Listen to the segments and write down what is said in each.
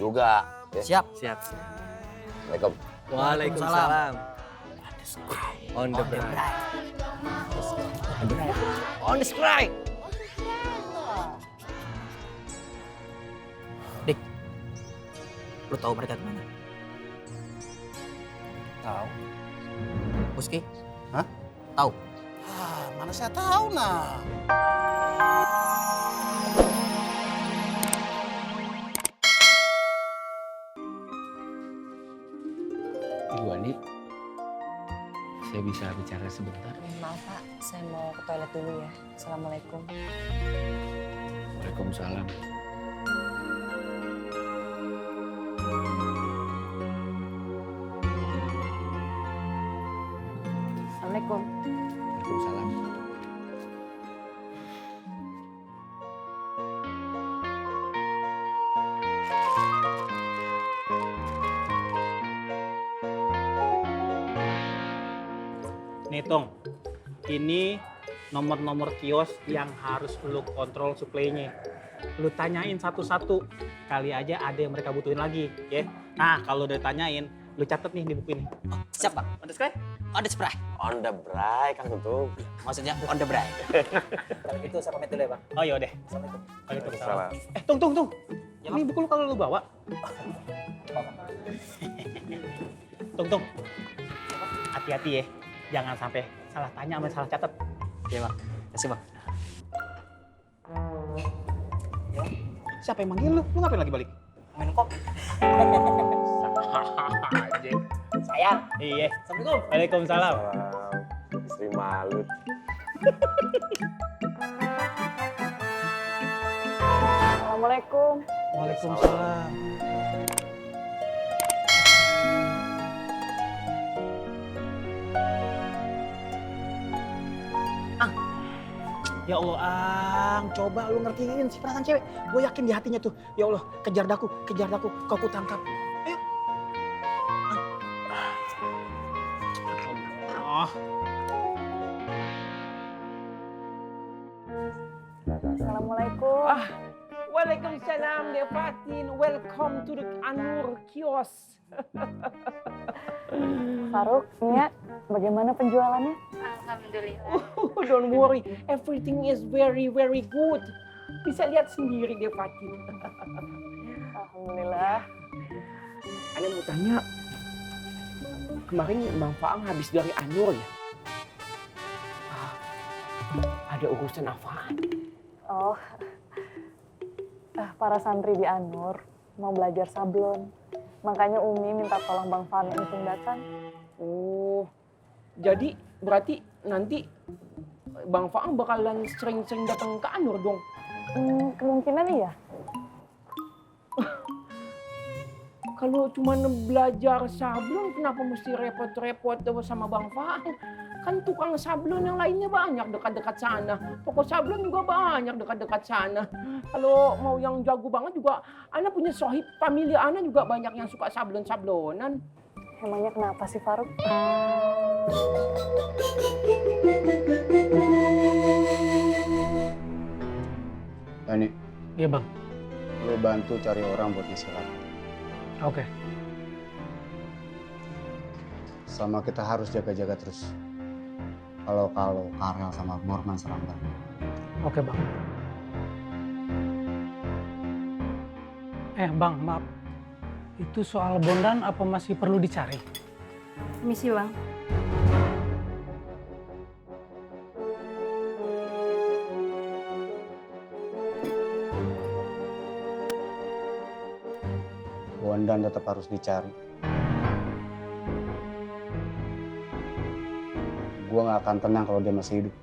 juga. Ya. Siap. Assalamualaikum. Waalaikumsalam. On the bright. On the sky. Dik, lu tahu mereka kemana? Tahu? Muski? Hah? Tahu? Mana saya tahu nah. Ibu Ani, saya bisa bicara sebentar? Maaf Pak, saya mau ke toilet dulu ya. Assalamualaikum. Waalaikumsalam. Assalamualaikum. Waalaikumsalam. Nih Tong, ini nomor-nomor kios yang harus lu kontrol suplainya. Lu tanyain satu-satu, kali aja ada yang mereka butuhin lagi, ya. Nah, kalau udah tanyain, lu catet nih di buku ini. Oh, siap Pak. On the sky? On the spray. On the bright, Kang Tutung. Maksudnya on the bright. Kalau gitu saya pamit dulu ya Bang. Oh yaudah. Assalamualaikum. Waalaikumsalam. Tung. Ya, Ini buku lu kalau lu bawa. Tung. Hati-hati ya. Jangan sampai salah tanya sama salah catat. Iya Bang. Kasih Bang. Siapa yang manggil lu? Lu ngapain lagi balik? Minum kopi. Anjing. Sayang. Iya. Assalamualaikum. Waalaikumsalam. Istri malu. Assalamualaikum. Waalaikumsalam. Ya Allah, Ang, coba lu ngertiin si perasaan cewek. Gue yakin di hatinya tuh, ya Allah, kejar daku, kau ku tangkap. Ayo. Oh. Assalamualaikum. Waalaikumsalam, Dek Fatin. Welcome to the Anur Kios. Faruk, Nia, bagaimana penjualannya? Alhamdulillah. Don't worry, everything is very, very good. Bisa lihat sendiri, Dek Fatin. Alhamdulillah. Ana mau tanya, kemarin Bang Faang habis dari Anur ya? Ada urusan apaan? Oh, para santri di Anur mau belajar sablon. Makanya Umi minta tolong Bang Faang untuk datang. Oh, jadi berarti nanti Bang Faang bakalan sering-sering datang ke Anur dong? Kemungkinan iya. Kalau cuma belajar sablon, kenapa mesti repot-repot sama Bang Faang? Kan tukang sablon yang lainnya banyak dekat-dekat sana. Toko sablon juga banyak dekat-dekat sana. Kalau mau yang jago banget juga, Ana punya sohib family Ana juga banyak yang suka sablon-sablonan. Emangnya kenapa sih Faruk? Ani, Iya Bang. lu bantu cari orang buat ngisi lapak. Oke. Sama kita harus jaga-jaga terus. Kalau Karel sama Morman serang balik. Oke Bang. Bang, maaf. Itu soal Bondan apa masih perlu dicari? Misi Bang. Bondan tetap harus dicari. Gua nggak akan tenang kalau dia masih hidup.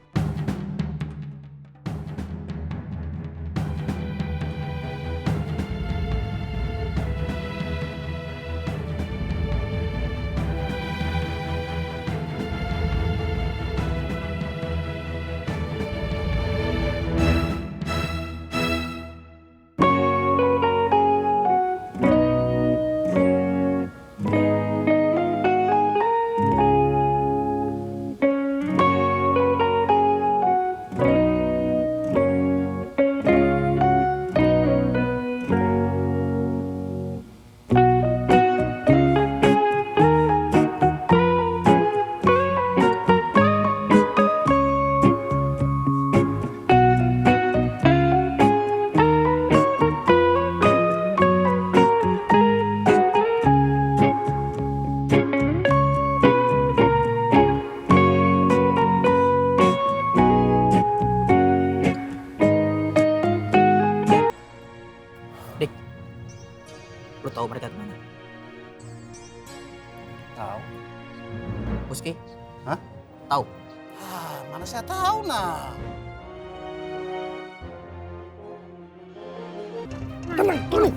tenang.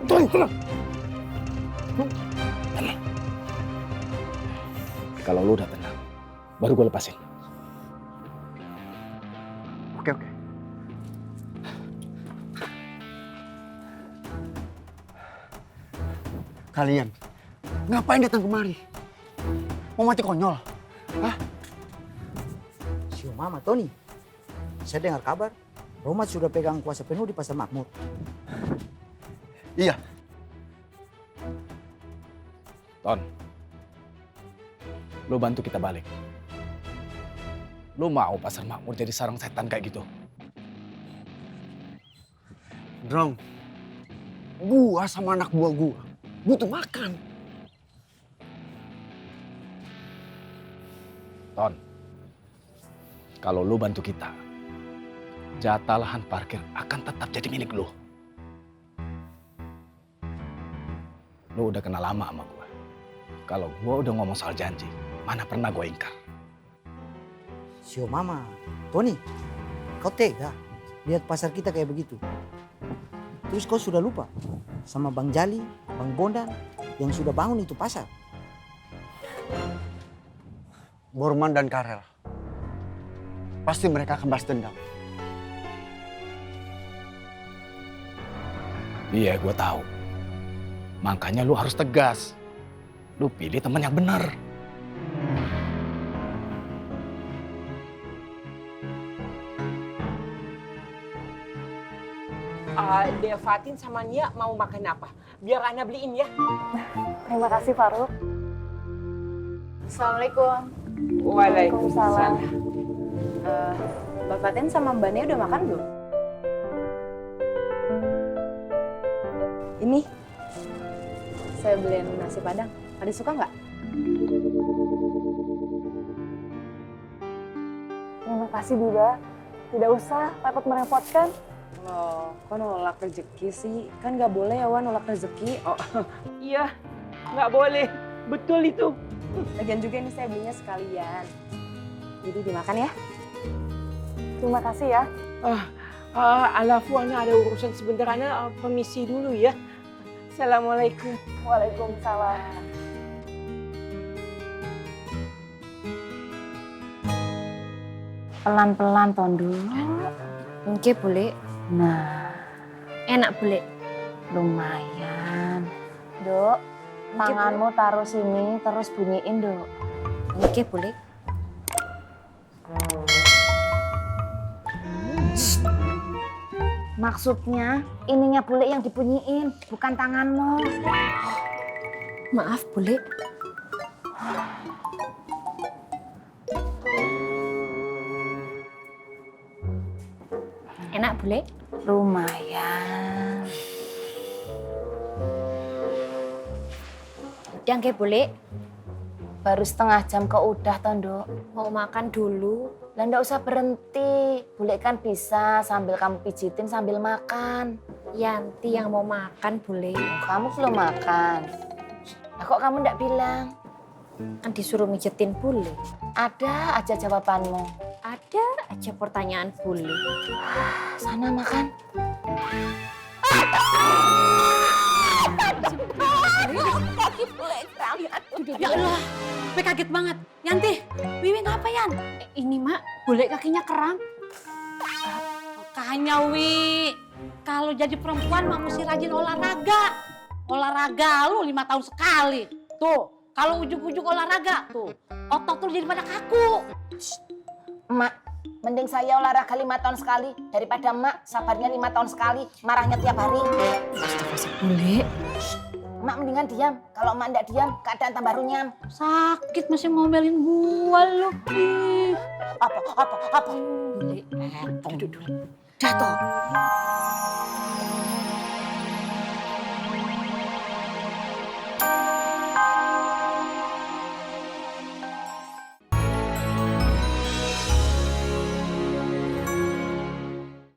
Tenang. Kalau lu udah tenang, baru gue lepasin. Oke. Kalian ngapain datang kemari? Mau mati konyol? Hah? Sio Mama, Tony. Saya dengar kabar, Romat sudah pegang kuasa penuh di Pasar Makmur. Iya. Ton, lu bantu kita balik. Lu mau Pasar Makmur jadi sarang setan kayak gitu? Drong, gua sama anak buah gua butuh makan. Ton, kalau lu bantu kita, jatah lahan parkir akan tetap jadi milik lu. Lu udah kenal lama sama gua. Kalau gua udah ngomong soal janji, mana pernah gua ingkar. Sio Mama, Tony, kau tega lihat pasar kita kayak begitu. Terus kau sudah lupa sama Bang Jali, Bang Bondan yang sudah bangun itu pasar. Borman dan Karel. Pasti mereka akan balas dendam. Iya, gua tahu. Makanya lu harus tegas. Lu pilih teman yang benar. Devatin sama Nia mau makan apa? Biar Ana beliin ya. Terima kasih Faruk. Assalamualaikum. Waalaikumsalam. Mbak Fatin sama Mbak Nia udah makan belum? Ini, saya beliin nasi padang. Ada suka nggak? Terima kasih Biba. Tidak usah, takut merepotkan. Loh, kok nolak rezeki sih? Kan nggak boleh ya, Wan, nolak rezeki. Oh, iya, nggak boleh. Betul itu. Lagian juga ini saya belinya sekalian. Jadi dimakan ya. Terima kasih ya. Alafu Ana ada urusan sebentar. Ana permisi dulu ya. Assalamualaikum. Waalaikumsalam. Pelan-pelan, Tondo. Oke, boleh. Nah, enak boleh. Lumayan. Dok, tanganmu taruh sini, terus bunyiin, Dok. Oke, boleh. Maksudnya, ininya bule yang dibunyiin, bukan tanganmu. Maaf, boleh. Enak, boleh? Lumayan. Yang kayak boleh. Baru setengah jam kok udah, Tondo. Mau makan dulu. Lah ndak usah berhenti. Bule kan bisa sambil kamu pijitin sambil makan. Yanti yang mau makan boleh. Kamu belum makan. Lah kok kamu ndak bilang? Kan disuruh mijetin boleh. Ada aja jawabanmu. Ada aja pertanyaan boleh. Sana makan. Ya Allah, gue kaget banget. Yanti, Wiwi ngapain? Ini mak, boleh kakinya kram. Makanya Wi, kalau jadi perempuan mak mesti rajin olahraga. Olahraga lu 5 tahun sekali. Tuh, kalau ujuk-ujuk olahraga, tuh otot tuh jadi pada kaku. Emak, mending saya olahraga 5 tahun sekali daripada emak sabarnya 5 tahun sekali, marahnya tiap hari. Boleh. Emak mendingan diam. Kalau emak ndak diam, keadaan tambah runyam. Sakit masih ngomelin gua lu. Ih. Apa? Boleh. Duduk dulu. Jatuh.